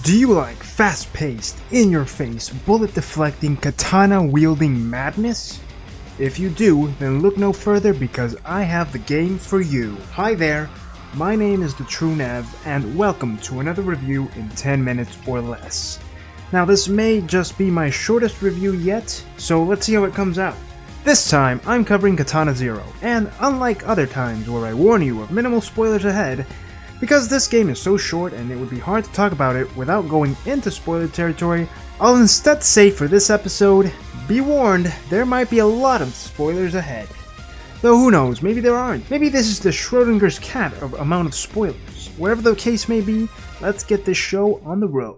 Do you like fast-paced, in-your-face, bullet-deflecting, katana-wielding madness? If you do, then look no further because I have the game for you. Hi there, my name is the True Nev, and welcome to another review in 10 minutes or less. Now this may just be my shortest review yet, so let's see how it comes out. This time, I'm covering Katana Zero, and unlike other times where I warn you of minimal spoilers ahead, because this game is so short and it would be hard to talk about it without going into spoiler territory, I'll instead say for this episode, be warned, there might be a lot of spoilers ahead. Though who knows, maybe there aren't. Maybe this is the Schrodinger's cat of amount of spoilers. Whatever the case may be, let's get this show on the road.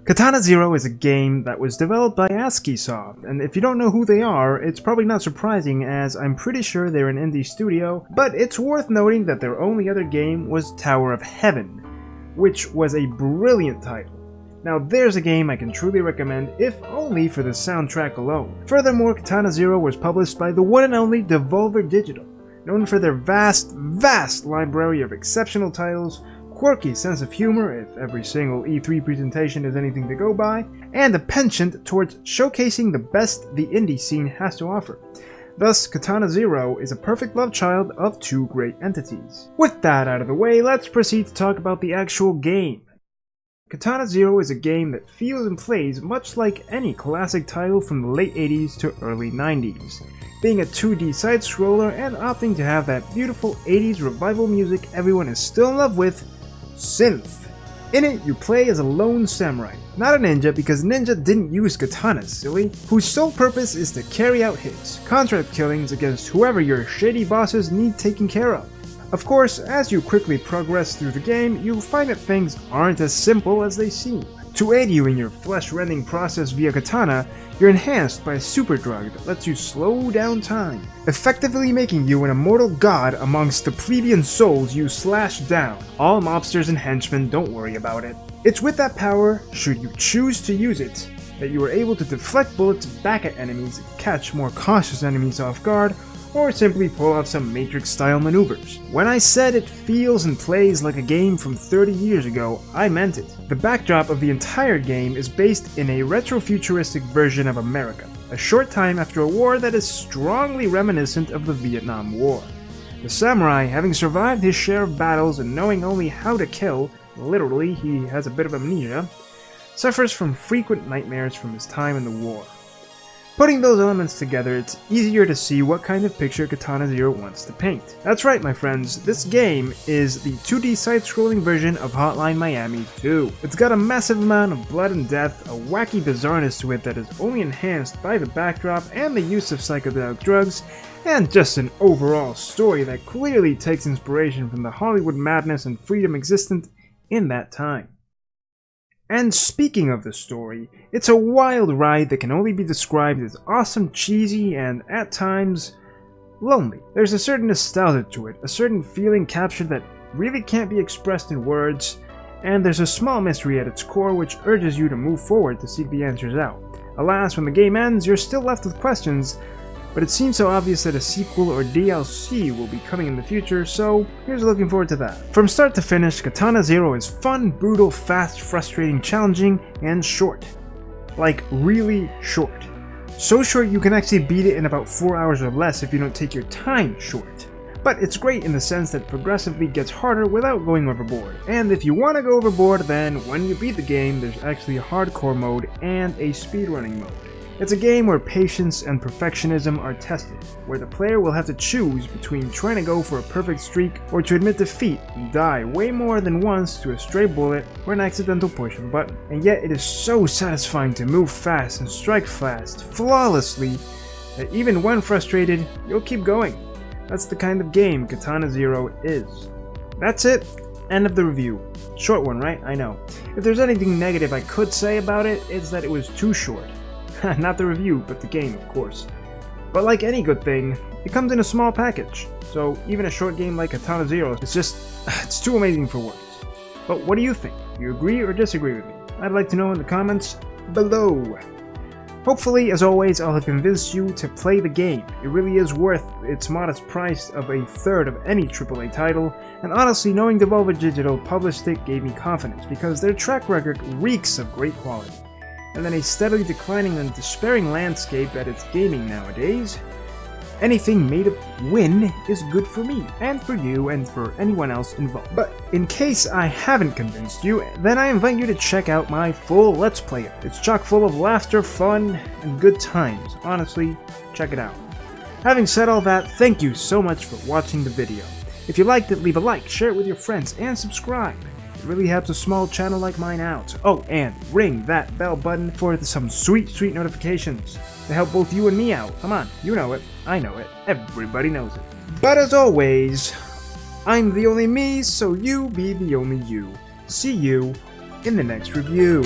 Katana Zero is a game that was developed by ASCIIsoft, and if you don't know who they are, it's probably not surprising as I'm pretty sure they're an indie studio, but it's worth noting that their only other game was Tower of Heaven, which was a brilliant title. Now there's a game I can truly recommend, if only for the soundtrack alone. Furthermore, Katana Zero was published by the one and only Devolver Digital, known for their vast library of exceptional titles, quirky sense of humor, if every single E3 presentation is anything to go by, and a penchant towards showcasing the best the indie scene has to offer. Thus, Katana Zero is a perfect love child of two great entities. With that out of the way, let's proceed to talk about the actual game. Katana Zero is a game that feels and plays much like any classic title from the late 80s to early 90s, being a 2D side-scroller and opting to have that beautiful 80s revival music everyone is still in love with, synth. In it, you play as a lone samurai, not a ninja because ninja didn't use katanas, silly, whose sole purpose is to carry out hits, contract killings against whoever your shady bosses need taken care of. Of course, as you quickly progress through the game, you'll find that things aren't as simple as they seem. To aid you in your flesh-rending process via katana, you're enhanced by a super drug that lets you slow down time, effectively making you an immortal god amongst the plebeian souls you slash down. All mobsters and henchmen, don't worry about it. It's with that power, should you choose to use it, that you are able to deflect bullets back at enemies, catch more cautious enemies off guard, or simply pull out some Matrix-style maneuvers. When I said it feels and plays like a game from 30 years ago, I meant it. The backdrop of the entire game is based in a retro-futuristic version of America, a short time after a war that is strongly reminiscent of the Vietnam War. The samurai, having survived his share of battles and knowing only how to kill, literally he has a bit of amnesia, suffers from frequent nightmares from his time in the war. Putting those elements together, it's easier to see what kind of picture Katana Zero wants to paint. That's right, my friends, this game is the 2D side-scrolling version of Hotline Miami 2. It's got a massive amount of blood and death, a wacky bizarreness to it that is only enhanced by the backdrop and the use of psychedelic drugs, and just an overall story that clearly takes inspiration from the Hollywood madness and freedom existent in that time. And speaking of the story, it's a wild ride that can only be described as awesome, cheesy, and, at times, lonely. There's a certain nostalgia to it, a certain feeling captured that really can't be expressed in words, and there's a small mystery at its core which urges you to move forward to seek the answers out. Alas, when the game ends, you're still left with questions, but it seems so obvious that a sequel or DLC will be coming in the future, so here's looking forward to that. From start to finish, Katana Zero is fun, brutal, fast, frustrating, challenging, and short. Like, really short. So short you can actually beat it in about 4 hours or less if you don't take your time short. But it's great in the sense that it progressively gets harder without going overboard. And if you want to go overboard, then when you beat the game, there's actually a hardcore mode and a speedrunning mode. It's a game where patience and perfectionism are tested, where the player will have to choose between trying to go for a perfect streak or to admit defeat and die way more than once to a stray bullet or an accidental push of a button. And yet it is so satisfying to move fast and strike fast, flawlessly, that even when frustrated, you'll keep going. That's the kind of game Katana Zero is. That's it. End of the review. Short one, right? I know. If there's anything negative I could say about it, it's that it was too short. Not the review, but the game, of course. But like any good thing, it comes in a small package, so even a short game like Katana Zero is just, it's too amazing for words. But what do you think? Do you agree or disagree with me? I'd like to know in the comments below. Hopefully, as always, I'll have convinced you to play the game. It really is worth its modest price of a third of any AAA title, and honestly, knowing Devolver Digital published it gave me confidence, because their track record reeks of great quality. And then a steadily declining and despairing landscape at its gaming nowadays. Anything made of win is good for me, and for you, and for anyone else involved. But in case I haven't convinced you, then I invite you to check out my full Let's Play. It's chock full of laughter, fun, and good times. Honestly, check it out. Having said all that, thank you so much for watching the video. If you liked it, leave a like, share it with your friends, and subscribe. It really helps a small channel like mine out. Oh, and ring that bell button for some sweet notifications to help both you and me out. Come on, you know it, I know it, everybody knows it. But as always, I'm the only me, so you be the only you. See you in the next review.